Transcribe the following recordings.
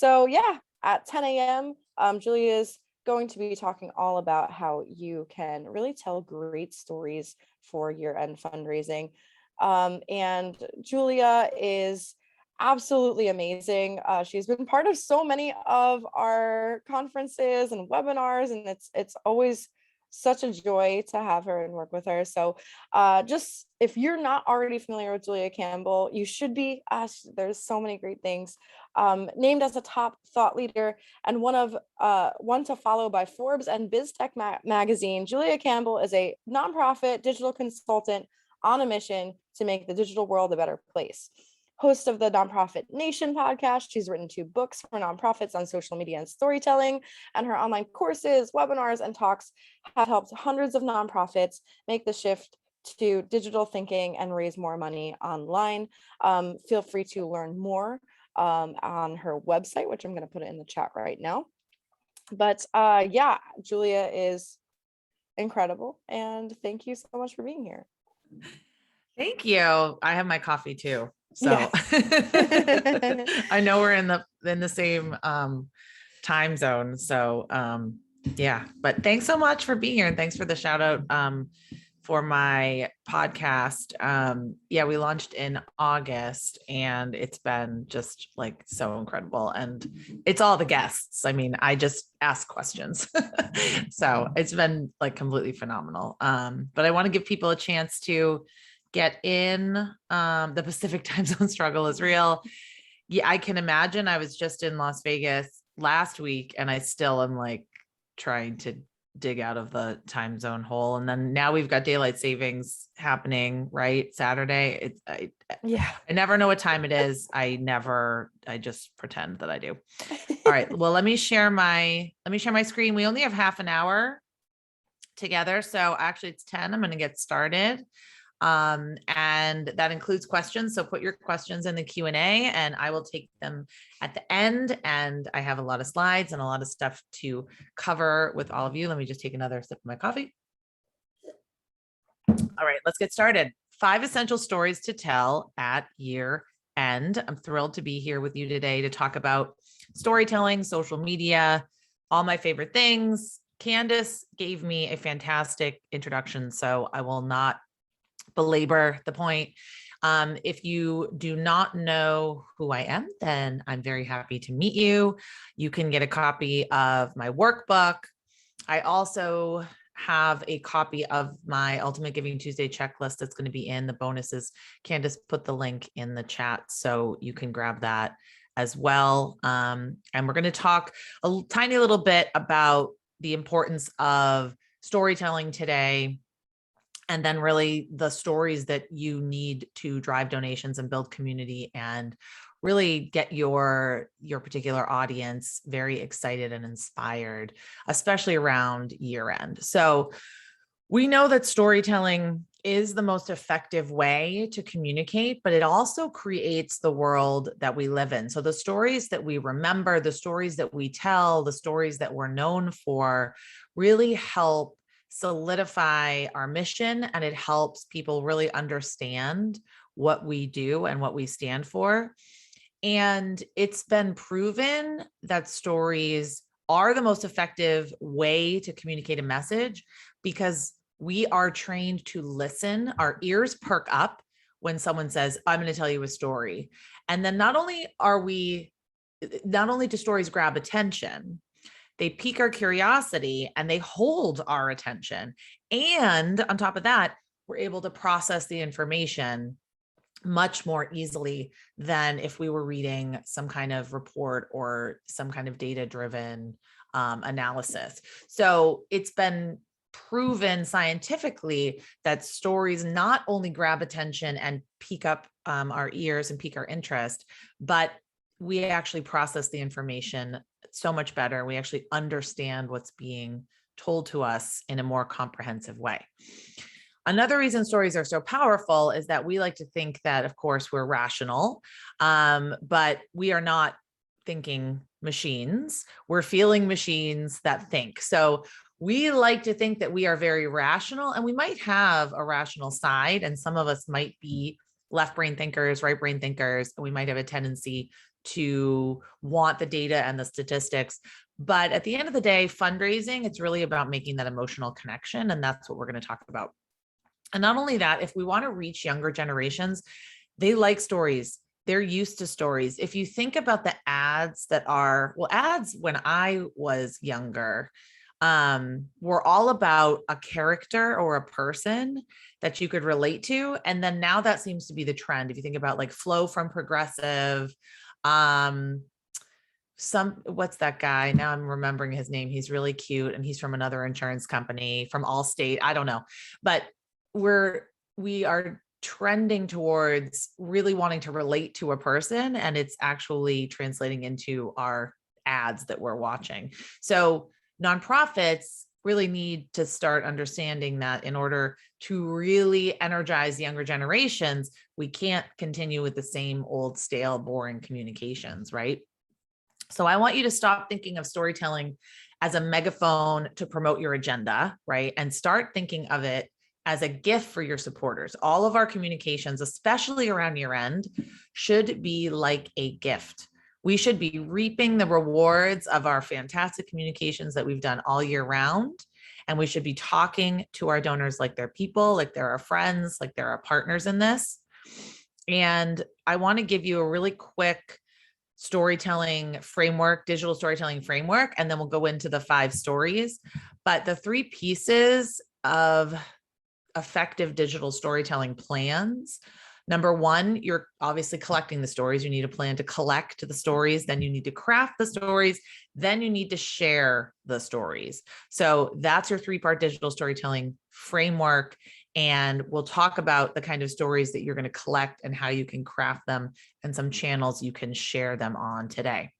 So yeah, at 10 a.m., Julia is going to be talking all about how you can really tell great stories for year-end fundraising. And Julia is absolutely amazing. She's been part of so many of our conferences and webinars, and it's always such a joy to have her and work with her. So just if you're not already familiar with Julia Campbell, you should be. There's so many great things. Named as a top thought leader and one to follow by Forbes and BizTech magazine, Julia Campbell is a nonprofit digital consultant on a mission to make the digital world a better place. Host of the Nonprofit Nation podcast, she's written 2 books for nonprofits on social media and storytelling, and her online courses, webinars, and talks have helped hundreds of nonprofits make the shift to digital thinking and raise more money online. Feel free to learn more on her website, which I'm going to put it in the chat right now. But yeah, Julia is incredible, and thank you so much for being here. Thank you. I have my coffee too. So yes. I know we're in the same time zone. So yeah, but thanks so much for being here, and thanks for the shout out for my podcast. Yeah, we launched in August, and it's been just like so incredible. And it's all the guests. I mean, I just ask questions. So it's been like completely phenomenal. But I want to give people a chance to get in. The Pacific time zone struggle is real. Yeah, I can imagine. I was just in Las Vegas last week, and I still am like trying to dig out of the time zone hole. And then now we've got daylight savings happening, right? Saturday. I never know what time it is. I just pretend that I do. All right. Well, let me share my screen. We only have half an hour together. So actually it's 10. I'm going to get started. And that includes questions. So put your questions in the Q&A and I will take them at the end. And I have a lot of slides and a lot of stuff to cover with all of you. Let me just take another sip of my coffee. All right, let's get started. 5 essential stories to tell at year end. I'm thrilled to be here with you today to talk about storytelling, social media, all my favorite things. Candace gave me a fantastic introduction, so I will not belabor the point. If you do not know who I am, then I'm very happy to meet you. You can get a copy of my workbook. I also have a copy of my Ultimate Giving Tuesday checklist that's going to be in the bonuses. Candace put the link in the chat, so you can grab that as well. And we're going to talk a tiny little bit about the importance of storytelling today, and then really the stories that you need to drive donations and build community and really get your particular audience very excited and inspired, especially around year end. So we know that storytelling is the most effective way to communicate, but it also creates the world that we live in. So the stories that we remember, the stories that we tell, the stories that we're known for really help solidify our mission, and it helps people really understand what we do and what we stand for. And it's been proven that stories are the most effective way to communicate a message because we are trained to listen. Our ears perk up when someone says, I'm going to tell you a story. And then not only do stories grab attention, they pique our curiosity and they hold our attention. And on top of that, we're able to process the information much more easily than if we were reading some kind of report or some kind of data-driven analysis. So it's been proven scientifically that stories not only grab attention and pique up our ears and pique our interest, but we actually process the information so much better. We actually understand what's being told to us in a more comprehensive way. Another reason stories are so powerful is that we like to think that, of course, we're rational, but we are not thinking machines. We're feeling machines that think. So we like to think that we are very rational, and we might have a rational side, and some of us might be left brain thinkers, right brain thinkers, and we might have a tendency to want the data and the statistics. But at the end of the day, fundraising, it's really about making that emotional connection. And that's what we're going to talk about. And not only that, if we want to reach younger generations, they like stories. They're used to stories. If you think about the ads that are, well, ads when I was younger, were all about a character or a person that you could relate to. And then now that seems to be the trend. If you think about like Flo from Progressive, what's that guy? Now I'm remembering his name. He's really cute and he's from another insurance company, from Allstate. I don't know, but we are trending towards really wanting to relate to a person, and it's actually translating into our ads that we're watching. So nonprofits really need to start understanding that in order to really energize younger generations, we can't continue with the same old stale, boring communications, right? So I want you to stop thinking of storytelling as a megaphone to promote your agenda, right? And start thinking of it as a gift for your supporters. All of our communications, especially around year end, should be like a gift. We should be reaping the rewards of our fantastic communications that we've done all year round. And we should be talking to our donors like they're people, like they're our friends, like they're our partners in this. And I want to give you a really quick storytelling framework, digital storytelling framework, and then we'll go into the 5 stories. But the 3 pieces of effective digital storytelling plans. Number 1, you're obviously collecting the stories. You need a plan to collect the stories. Then you need to craft the stories. Then you need to share the stories. So that's your 3-part digital storytelling framework. And we'll talk about the kind of stories that you're going to collect and how you can craft them and some channels you can share them on today.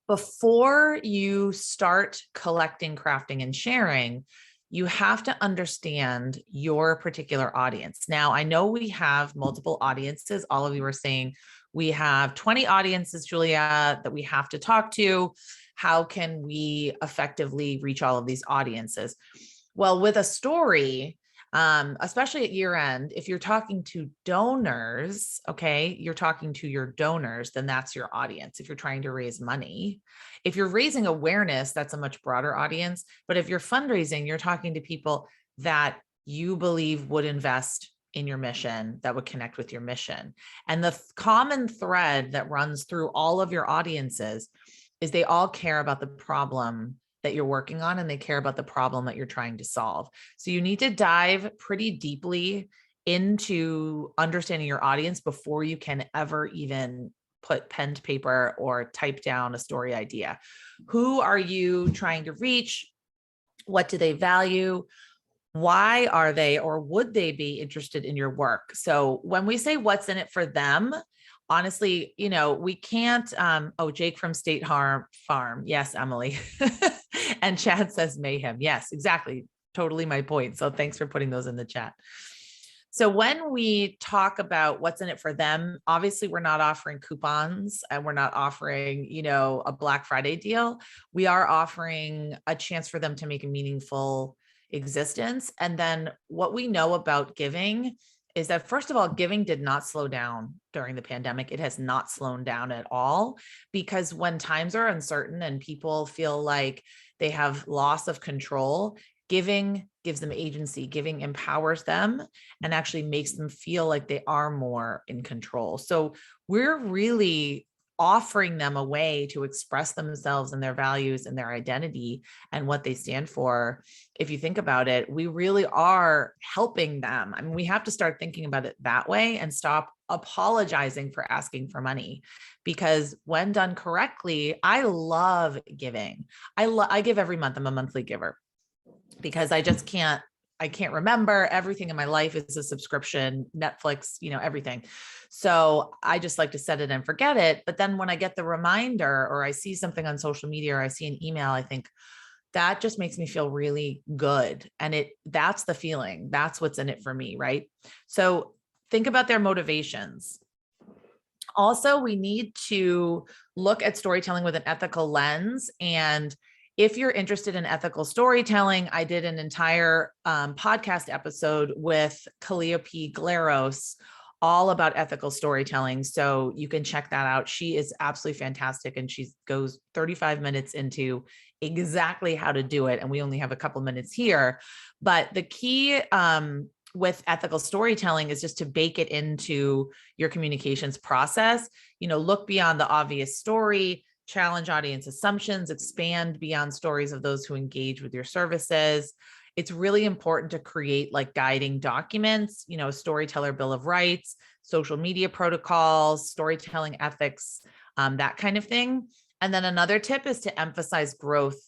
Before you start collecting, crafting, and sharing, you have to understand your particular audience. Now, I know we have multiple audiences. All of you are saying we have 20 audiences, Julia, that we have to talk to. How can we effectively reach all of these audiences? Well, with a story, especially at year end, if you're talking to donors, okay, you're talking to your donors, then that's your audience. If you're trying to raise money, if you're raising awareness, that's a much broader audience. But if you're fundraising, you're talking to people that you believe would invest in your mission, that would connect with your mission. And the common thread that runs through all of your audiences is they all care about the problem that you're working on, and they care about the problem that you're trying to solve. So you need to dive pretty deeply into understanding your audience before you can ever even put pen to paper or type down a story idea. Who are you trying to reach? What do they value? Why are they, or would they be interested in your work? So when we say what's in it for them, honestly, we can't, Jake from State Farm. Yes, Emily. And Chad says mayhem. Yes, exactly. Totally my point. So thanks for putting those in the chat. So when we talk about what's in it for them, obviously we're not offering coupons and we're not offering, a Black Friday deal. We are offering a chance for them to make a meaningful existence. And then what we know about giving is that, first of all, giving did not slow down during the pandemic. It has not slowed down at all, because when times are uncertain and people feel like they have loss of control, giving gives them agency. Giving empowers them and actually makes them feel like they are more in control. So we're really offering them a way to express themselves and their values and their identity and what they stand for. If you think about it, we really are helping them. I mean, we have to start thinking about it that way and stop apologizing for asking for money, because when done correctly, I love giving. I give every month. I'm a monthly giver because I can't remember. Everything in my life is a subscription, Netflix, everything. So I just like to set it and forget it. But then when I get the reminder, or I see something on social media, or I see an email, I think that just makes me feel really good. And that's the feeling. That's what's in it for me, right? So think about their motivations. Also, we need to look at storytelling with an ethical lens. And if you're interested in ethical storytelling, I did an entire podcast episode with Calliope Glaros all about ethical storytelling. So you can check that out. She is absolutely fantastic. And she goes 35 minutes into exactly how to do it. And we only have a couple minutes here. But the key with ethical storytelling is just to bake it into your communications process. Look beyond the obvious story, challenge audience assumptions, expand beyond stories of those who engage with your services. It's really important to create like guiding documents, storyteller bill of rights, social media protocols, storytelling ethics, that kind of thing. And then another tip is to emphasize growth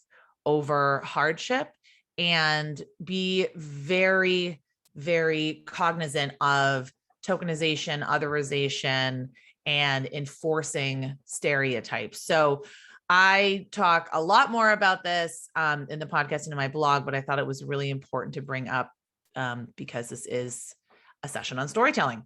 over hardship and be very, very cognizant of tokenization, otherization, and enforcing stereotypes. So I talk a lot more about this in the podcast and in my blog, but I thought it was really important to bring up because this is a session on storytelling.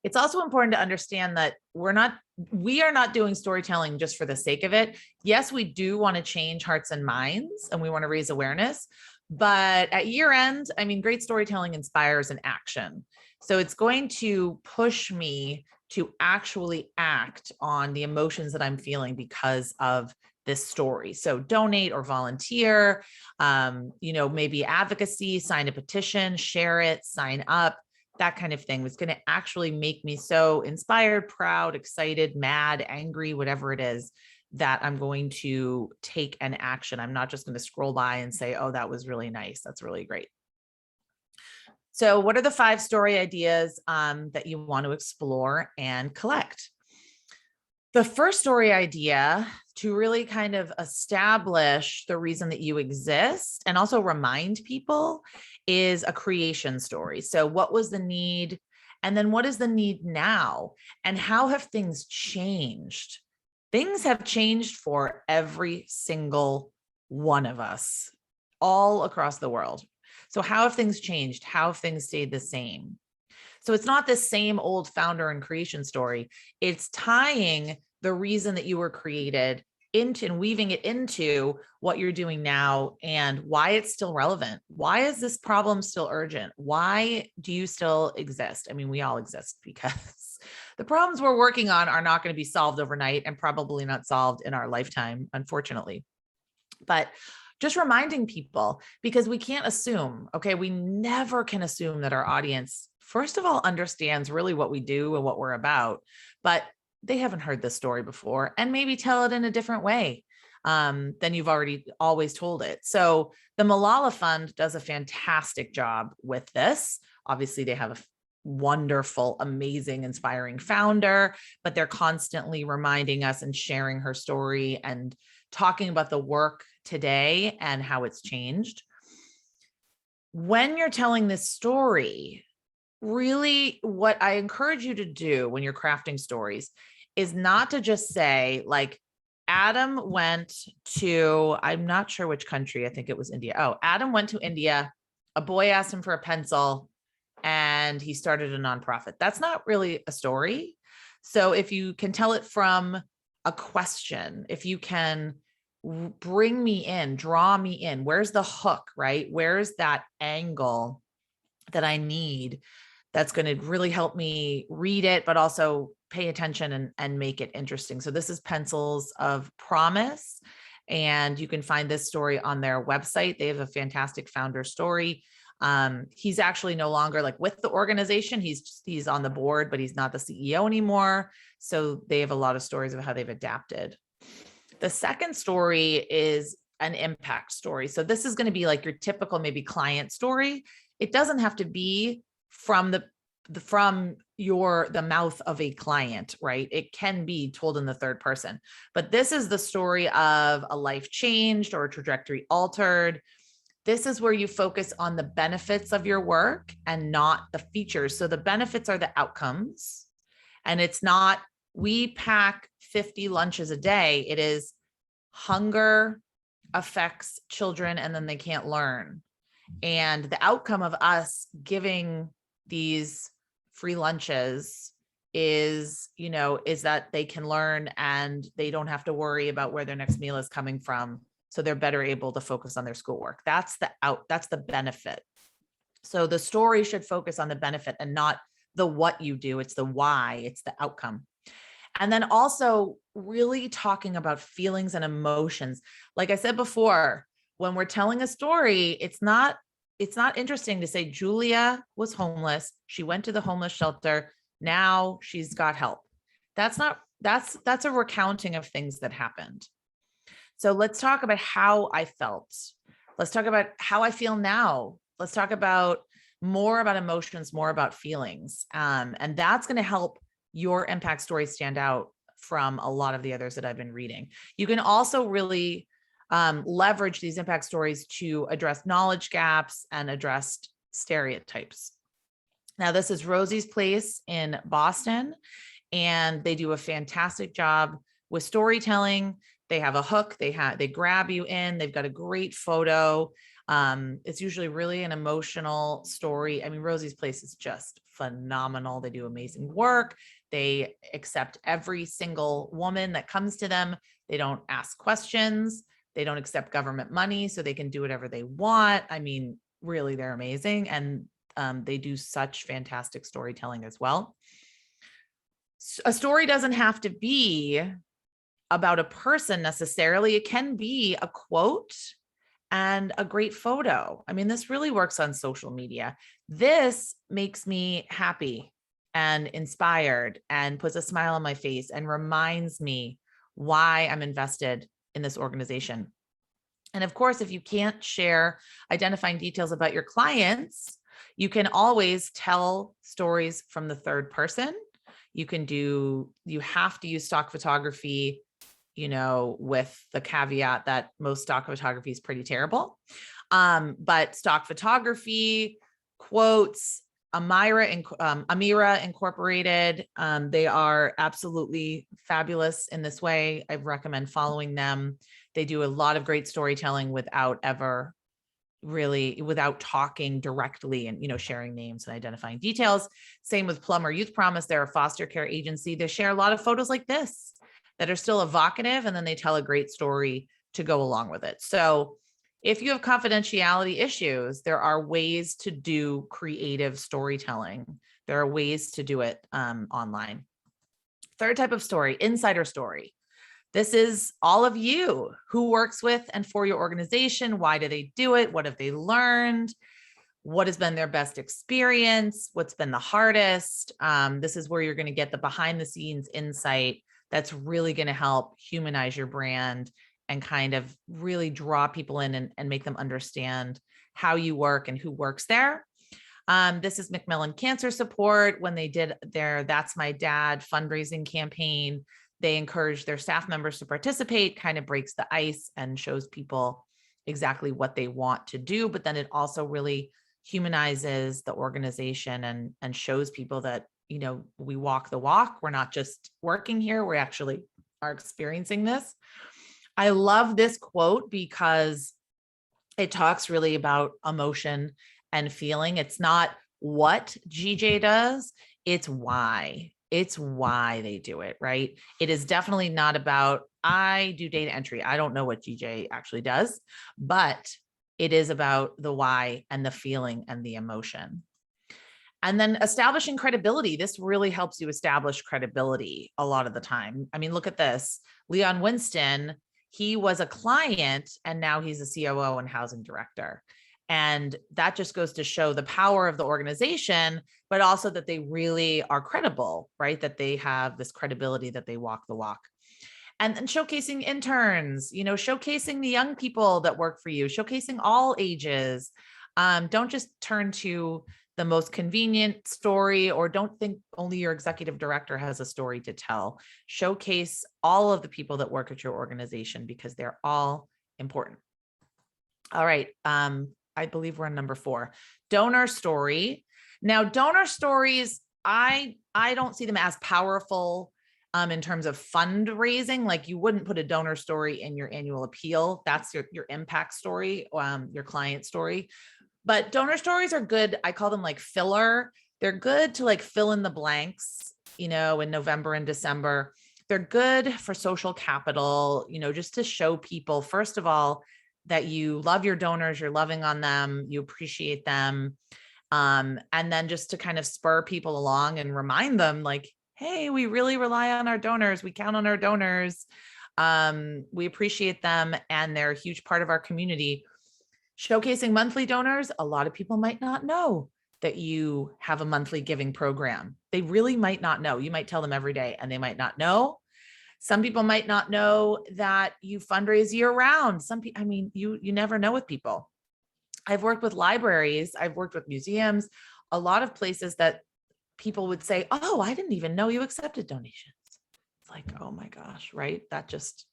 It's also important to understand that we are not doing storytelling just for the sake of it. Yes, we do want to change hearts and minds and we want to raise awareness, but at year end, great storytelling inspires an action. So it's going to push me to actually act on the emotions that I'm feeling because of this story. So donate or volunteer, maybe advocacy, sign a petition, share it, sign up, that kind of thing was going to actually make me so inspired, proud, excited, mad, angry, whatever it is, that I'm going to take an action. I'm not just going to scroll by and say, oh, that was really nice. That's really great. So what are the 5 story ideas that you want to explore and collect? The first story idea, to really kind of establish the reason that you exist and also remind people, is a creation story. So what was the need? And then what is the need now? And how have things changed? Things have changed for every single one of us all across the world. So how have things changed? How have things stayed the same? So it's not the same old founder and creation story. It's tying the reason that you were created into and weaving it into what you're doing now and why it's still relevant. Why is this problem still urgent? Why do you still exist? We all exist because the problems we're working on are not going to be solved overnight and probably not solved in our lifetime, unfortunately. But just reminding people, because we can't assume, okay, we never can assume that our audience, first of all, understands really what we do and what we're about, but they haven't heard this story before and maybe tell it in a different way than you've already always told it. So the Malala Fund does a fantastic job with this. Obviously, they have a wonderful, amazing, inspiring founder, but they're constantly reminding us and sharing her story and talking about the work today and how it's changed. When you're telling this story, really what I encourage you to do when you're crafting stories is not to just say like, Adam went to, I'm not sure which country, I think it was India. Oh, Adam went to India, a boy asked him for a pencil and he started a nonprofit. That's not really a story. So if you can tell it from a question, if you can bring me in, draw me in, where's the hook, right? Where's that angle that I need that's going to really help me read it, but also pay attention and make it interesting. So this is Pencils of Promise. And you can find this story on their website. They have a fantastic founder story. He's actually no longer like with the organization. He's on the board, but he's not the CEO anymore. So they have a lot of stories of how they've adapted. The second story is an impact story. So this is going to be like your typical maybe client story. It doesn't have to be from the mouth of a client, right? It can be told in the third person, but this is the story of a life changed or a trajectory altered. This is where you focus on the benefits of your work and not the features. So the benefits are the outcomes, and it's not, we pack 50 lunches a day. It is hunger affects children and then they can't learn. And the outcome of us giving these free lunches is that they can learn and they don't have to worry about where their next meal is coming from. So they're better able to focus on their schoolwork. That's the benefit. So the story should focus on the benefit and not the what you do, it's the why, it's the outcome. And then also really talking about feelings and emotions. Like I said before, when we're telling a story, it's not interesting to say Julia was homeless, she went to the homeless shelter, now she's got help. That's a recounting of things that happened. So let's talk about how I felt. Let's talk about how I feel now. Let's talk about more about emotions, more about feelings. And that's going to help your impact story stand out from a lot of the others that I've been reading. You can also really leverage these impact stories to address knowledge gaps and address stereotypes. Now, this is Rosie's Place in Boston, and they do a fantastic job with storytelling. They have a hook, they grab you in, they've got a great photo. It's usually really an emotional story. I mean, Rosie's Place is just phenomenal. They do amazing work. They accept every single woman that comes to them. They don't ask questions. They don't accept government money, so they can do whatever they want. I mean, really, they're amazing. And they do such fantastic storytelling as well. A story doesn't have to be about a person necessarily. It can be a quote and a great photo. I mean, this really works on social media. This makes me happy and inspired and puts a smile on my face and reminds me why I'm invested in this organization. And of course, if you can't share identifying details about your clients, you can always tell stories from the third person. You have to use stock photography, with the caveat that most stock photography is pretty terrible. But stock photography, quotes, Amira Incorporated, they are absolutely fabulous in this way. I recommend following them. They do a lot of great storytelling without talking directly and, sharing names and identifying details. Same with Plumber Youth Promise. They're a foster care agency. They share a lot of photos like this that are still evocative, and then they tell a great story to go along with it. So if you have confidentiality issues, there are ways to do creative storytelling. There are ways to do it online. Third type of story, insider story. This is all of you, who works with and for your organization. Why do they do it? What have they learned? What has been their best experience? What's been the hardest? This is where you're going to get the behind the scenes insight that's really going to help humanize your brand and kind of really draw people in and make them understand how you work and who works there. This is Macmillan Cancer Support. When they did their That's My Dad fundraising campaign, they encouraged their staff members to participate, kind of breaks the ice and shows people exactly what they want to do. But then it also really humanizes the organization and shows people that, we walk the walk. We're not just working here. We actually are experiencing this. I love this quote because it talks really about emotion and feeling. It's not what GJ does, it's why. It's why they do it, right? It is definitely not about, I do data entry. I don't know what GJ actually does, but it is about the why and the feeling and the emotion. And then establishing credibility. This really helps you establish credibility a lot of the time. I mean, look at this. Leon Winston, he was a client and now he's a COO and housing director. And that just goes to show the power of the organization, but also that they really are credible, right? That they have this credibility, that they walk the walk. And then showcasing interns, showcasing the young people that work for you, showcasing all ages. Don't just turn to the most convenient story, or don't think only your executive director has a story to tell. Showcase all of the people that work at your organization because they're all important. All right. I believe we're on number 4, donor story. Now, donor stories, I don't see them as powerful in terms of fundraising. Like, you wouldn't put a donor story in your annual appeal. That's your impact story, your client story. But donor stories are good. I call them like filler. They're good to like fill in the blanks, in November and December. They're good for social capital, just to show people, first of all, that you love your donors, you're loving on them, you appreciate them. And then just to kind of spur people along and remind them like, hey, we really rely on our donors. We count on our donors. We appreciate them, and they're a huge part of our community. Showcasing monthly donors, a lot of people might not know that you have a monthly giving program. They really might not know. You might tell them every day and they might not know. Some people might not know that you fundraise year round. Some people, I mean, you never know with people. I've worked with libraries, I've worked with museums, a lot of places that people would say, oh, I didn't even know you accepted donations. It's like, oh my gosh, right? That just,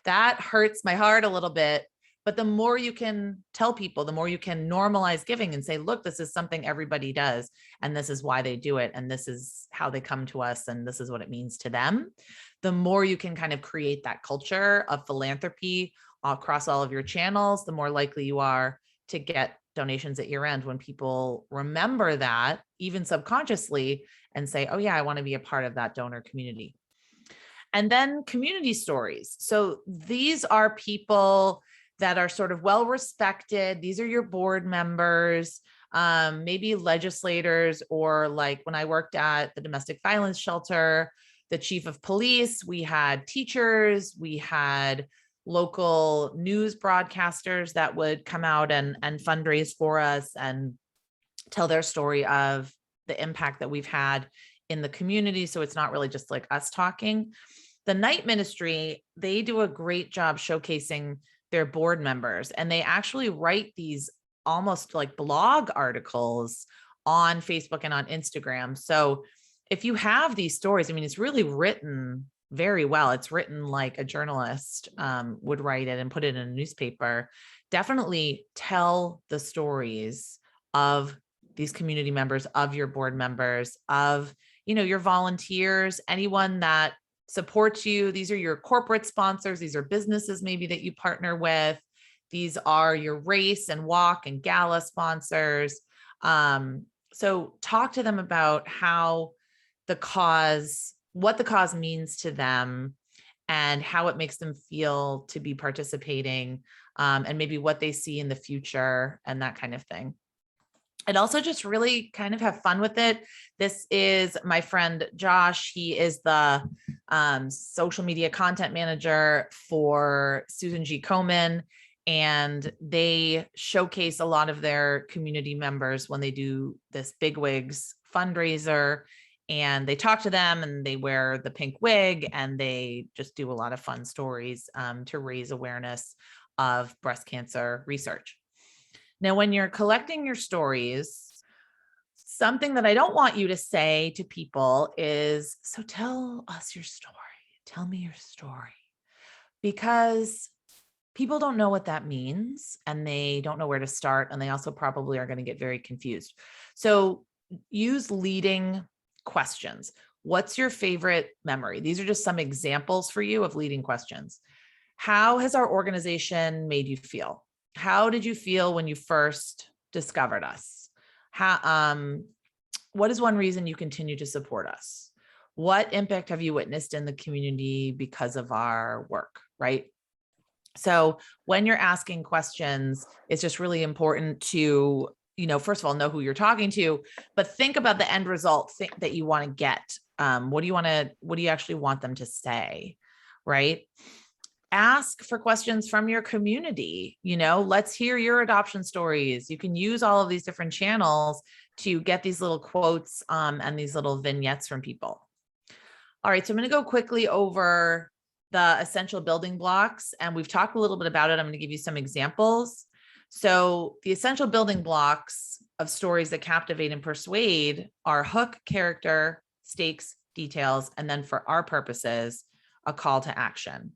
that hurts my heart a little bit. But the more you can tell people, the more you can normalize giving and say, look, this is something everybody does, and this is why they do it, and this is how they come to us, and this is what it means to them. The more you can kind of create that culture of philanthropy across all of your channels, the more likely you are to get donations at year end when people remember that, even subconsciously, and say, oh yeah, I want to be a part of that donor community. And then community stories. So these are people that are sort of well respected. These are your board members, maybe legislators, or like when I worked at the domestic violence shelter, the chief of police, we had teachers, we had local news broadcasters that would come out and fundraise for us and tell their story of the impact that we've had in the community. So it's not really just like us talking. The night ministry, they do a great job showcasing their board members, and they actually write these almost like blog articles on Facebook and on Instagram. So if you have these stories, I mean, it's really written very well. It's written like a journalist would write it and put it in a newspaper. Definitely tell the stories of these community members, of your board members, of, you know, your volunteers, anyone that supports you. These are your corporate sponsors. These are businesses maybe that you partner with. These are your race and walk and gala sponsors. So talk to them about how the cause, what the cause means to them, and how it makes them feel to be participating, and maybe what they see in the future and that kind of thing. And also just really kind of have fun with it. This is my friend Josh. He is the social media content manager for Susan G. Komen, and they showcase a lot of their community members when they do this Bigwigs fundraiser, and they talk to them and they wear the pink wig and they just do a lot of fun stories to raise awareness of breast cancer research. Now, when you're collecting your stories, something that I don't want you to say to people is, so tell us your story. Tell me your story. Because people don't know what that means, and they don't know where to start. And they also probably are going to get very confused. So use leading questions. What's your favorite memory? These are just some examples for you of leading questions. How has our organization made you feel? How did you feel when you first discovered us? What is one reason you continue to support us? What impact have you witnessed in the community because of our work, right? So when you're asking questions, it's just really important to, you know, first of all, know who you're talking to, but think about the end result that you want to get. What do you actually want them to say, right? Ask for questions from your community. You know, let's hear your adoption stories. You can use all of these different channels to get these little quotes and these little vignettes from people. All right, so I'm going to go quickly over the essential building blocks, and we've talked a little bit about it. I'm going to give you some examples. So the essential building blocks of stories that captivate and persuade are hook, character, stakes, details, and then for our purposes, a call to action.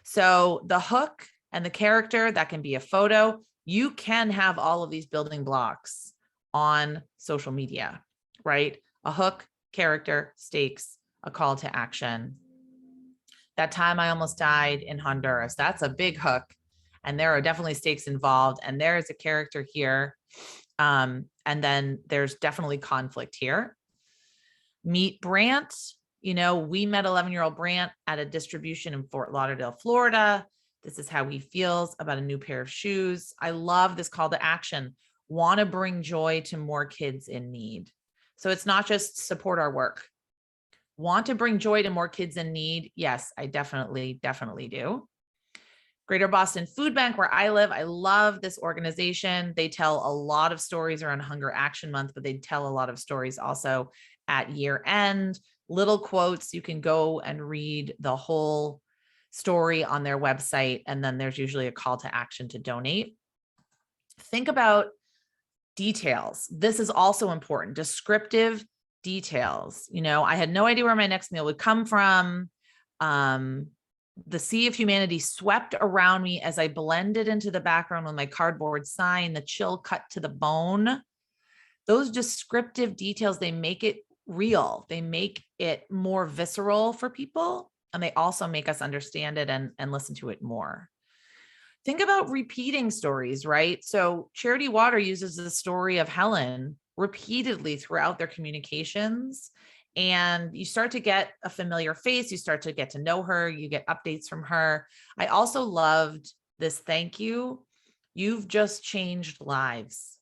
So the hook and the character, that can be a photo. You can have all of these building blocks on social media, right? A hook, character, stakes, a call to action. That time I almost died in Honduras, that's a big hook. And there are definitely stakes involved. And there is a character here. And then there's definitely conflict here. Meet Brant. You know, we met 11-year-old Brant at a distribution in Fort Lauderdale, Florida. This is how he feels about a new pair of shoes. I love this call to action. want to bring joy to more kids in need. So it's not just support our work. Want to bring joy to more kids in need? Yes, I definitely do. Greater Boston Food Bank, where I live, I love this organization. They tell a lot of stories around Hunger Action Month, but they tell a lot of stories also at year end. Little quotes, you can go and read the whole story on their website, and then there's usually a call to action to donate. Think about details. This is also important. Descriptive details. You know, I had no idea where my next meal would come from. The sea of humanity swept around me as I blended into the background with my cardboard sign, the chill cut to the bone. Those descriptive details, they make it real. They make it more visceral for people. And they also make us understand it and listen to it more. Think about repeating stories, right? So Charity Water uses the story of Helen repeatedly throughout their communications. And you start to get a familiar face. You start to get to know her. You get updates from her. I also loved this thank you. You've just changed lives.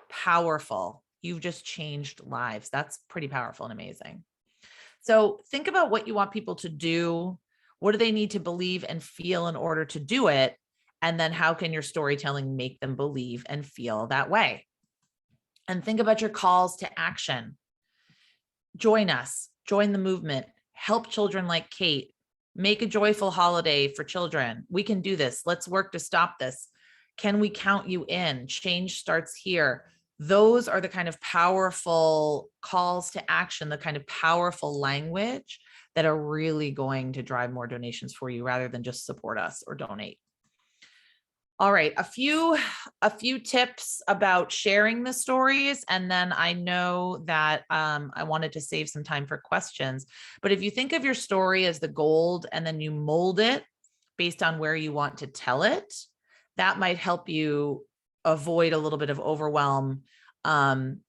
Powerful. You've just changed lives. That's pretty powerful and amazing. So think about what you want people to do. What do they need to believe and feel in order to do it? And then how can your storytelling make them believe and feel that way? And think about your calls to action. Join us, join the movement, help children like Kate, make a joyful holiday for children. We can do this. Let's work to stop this. Can we count you in? Change starts here. Those are the kind of powerful calls to action, the kind of powerful language that are really going to drive more donations for you rather than just support us or donate. All right, a few tips about sharing the stories, and then I know that I wanted to save some time for questions. But if you think of your story as the gold and then you mold it based on where you want to tell it, that might help you avoid a little bit of overwhelm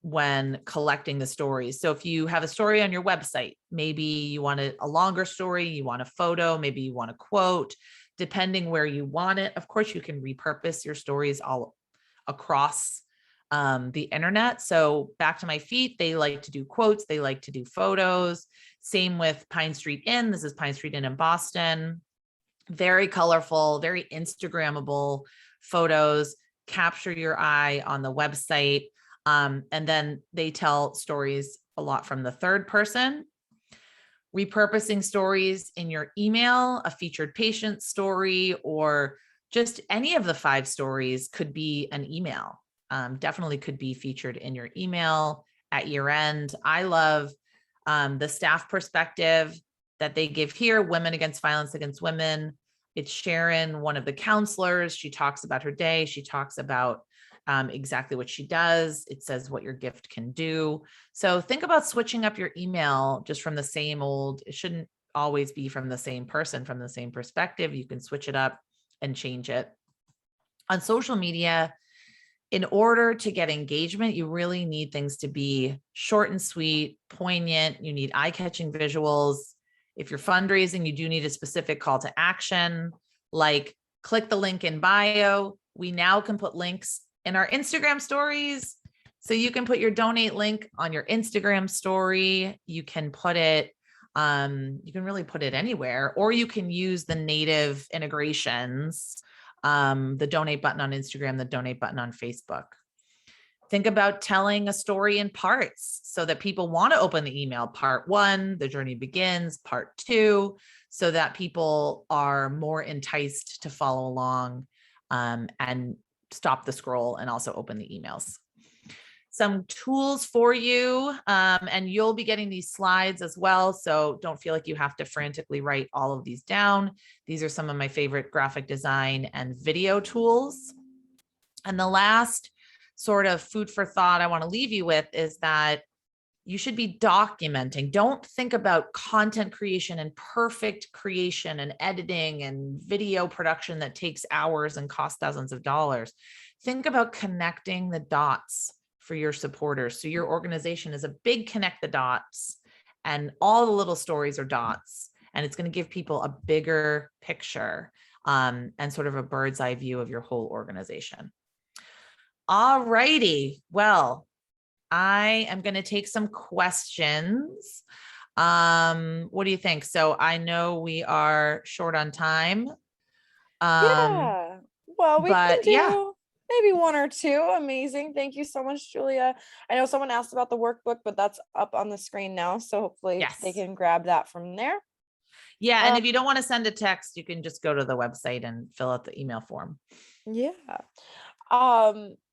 when collecting the stories. So if you have a story on your website, maybe you want a longer story, you want a photo, maybe you want a quote, depending where you want it. Of course, you can repurpose your stories all across the internet. So Back to My Feet, they like to do quotes, they like to do photos. Same with Pine Street Inn. This is Pine Street Inn in Boston. Very colorful, very Instagrammable photos, capture your eye on the website. And then they tell stories a lot from the third person. Repurposing stories in your email, a featured patient story, or just any of the 5 stories could be an email. Definitely could be featured in your email at year end. I love the staff perspective that they give here, Women Against Violence Against Women. It's Sharon, one of the counselors. She talks about her day. She talks about exactly what she does. It says what your gift can do. So think about switching up your email just from the same old, it shouldn't always be from the same person, from the same perspective. You can switch it up and change it. On social media, in order to get engagement, you really need things to be short and sweet, poignant. You need eye-catching visuals. If you're fundraising, you do need a specific call to action, like click the link in bio. We now can put links in our Instagram stories. So you can put your donate link on your Instagram story. You can put it, you can really put it anywhere, or you can use the native integrations, the donate button on Instagram, the donate button on Facebook. Think about telling a story in parts so that people want to open the email. Part 1, the journey begins. Part 2, so that people are more enticed to follow along and stop the scroll and also open the emails. Some tools for you, and you'll be getting these slides as well, so don't feel like you have to frantically write all of these down. These are some of my favorite graphic design and video tools. And the last sort of food for thought I want to leave you with is that you should be documenting. Don't think about content creation and perfect creation and editing and video production that takes hours and costs thousands of dollars. Think about connecting the dots for your supporters. So your organization is a big connect the dots, and all the little stories are dots, and it's going to give people a bigger picture and sort of a bird's eye view of your whole organization. All righty. Well, I am going to take some questions. What do you think? So I know we are short on time. Um, Yeah. Well, we can but yeah, do maybe one or two. Amazing. Thank you so much, Julia. I know someone asked about the workbook, but that's up on the screen now. So hopefully they yes. can grab that from there. Yeah. And Uh, if you don't want to send a text, you can just go to the website and fill out the email form. yeah.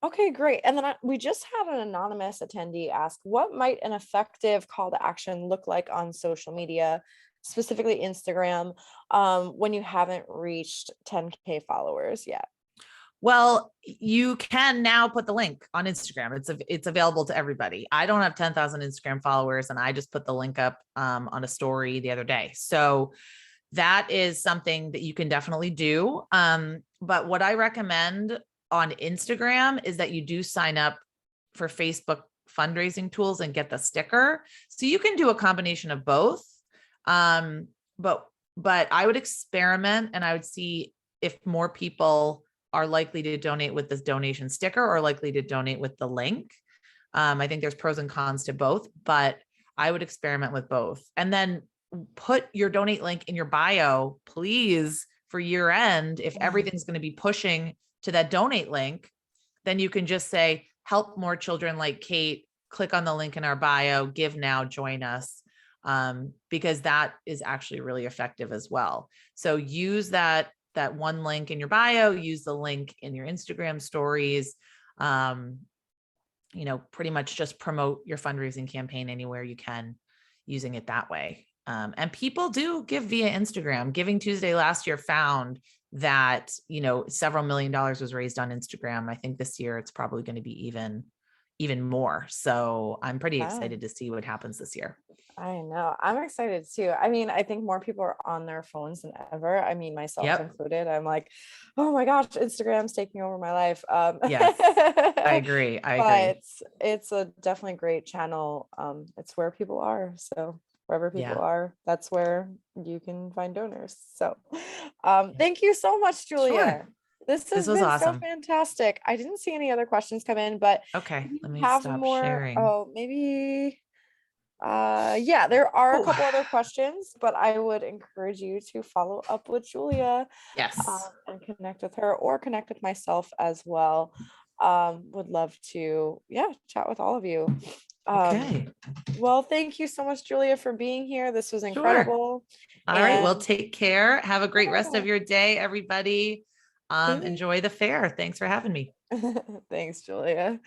Okay, great. And then we just had an anonymous attendee ask, what might an effective call to action look like on social media, specifically Instagram, when you haven't reached 10K followers yet? Well, you can now put the link on Instagram. It's available to everybody. I don't have 10,000 Instagram followers, and I just put the link up on a story the other day. So that is something that you can definitely do. But what I recommend on Instagram is that you do sign up for Facebook fundraising tools and get the sticker. So you can do a combination of both. Um, but I would experiment, and I would see if more people are likely to donate with this donation sticker or likely to donate with the link. I think there's pros and cons to both, but I would experiment with both. And then put your donate link in your bio, please, for year end. If everything's going to be pushing to that donate link, then you can just say, help more children like Kate, click on the link in our bio, give now, join us. Because that is actually really effective as well. So use that one link in your bio, use the link in your Instagram stories, pretty much just promote your fundraising campaign anywhere you can using it that way. And people do give via Instagram. Giving Tuesday last year found that, several $1 million was raised on Instagram. I think this year it's probably going to be even more. So I'm pretty Wow. excited to see what happens this year. I know. I'm excited too. I mean, I think more people are on their phones than ever. I mean, myself Yep. included. I'm like, oh my gosh, Instagram's taking over my life. Yes, I agree. I But agree. it's a definitely great channel. It's where people are. So wherever people Yeah. are, that's where you can find donors. So Yeah. thank you so much, Sure. Julia. This This has was been so awesome. fantastic. I didn't see any other questions come in, but Okay. if you Let me have stop more, sharing. oh, maybe yeah, there are a Oh, couple other questions, but I would encourage you to follow up with Julia, yes. and connect with her or connect with myself as well. Would love to, yeah, chat with all of you. um Okay. well, thank you so much, Julia, for being here. This was Sure. incredible. All right. Well, And take care. Have a great rest yeah, of your day, everybody. thanks. Enjoy the fair. Thanks for having me. Thanks, Julia.